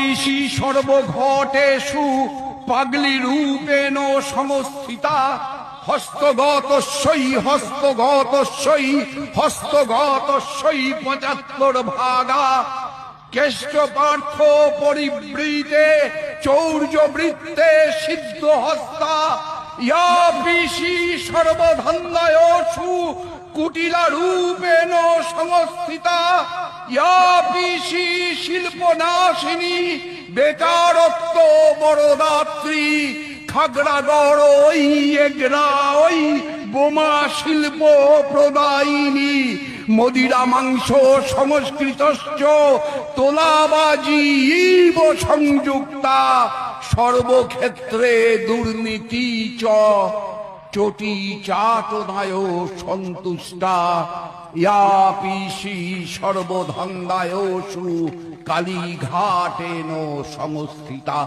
পিসি সর্বঘটেষু পাগলি রূপেণ সংস্থিতা হস্তগতস্যই হস্তগতস্যই হস্তগতস্যই ৭৫ ভাগা কেষ্ট পার্থ পরিবৃতে চৌর্যবৃত্তে সিদ্ধ হস্তা ইয়া পিসি সর্বধন্দায়সু কুটিলা রূপেণ সংস্থিতা ইয়া পিসি শিল্পনাশিনী বেকারত্ব বরদাত্রী খাগড়াগড় ওই এগরা ওই বোমা শিল্প প্রদায়িনী মদিরা মাংস সংস্কৃতশ্চ তোলাবাজি ইব সংযুক্তা সর্বক্ষেত্রে দুর্নীতি চ চটি চাটনায় সন্তুষ্টা ইয়া পিসি সর্বধন্দায়সু কালীঘাটেন সংস্থিতা।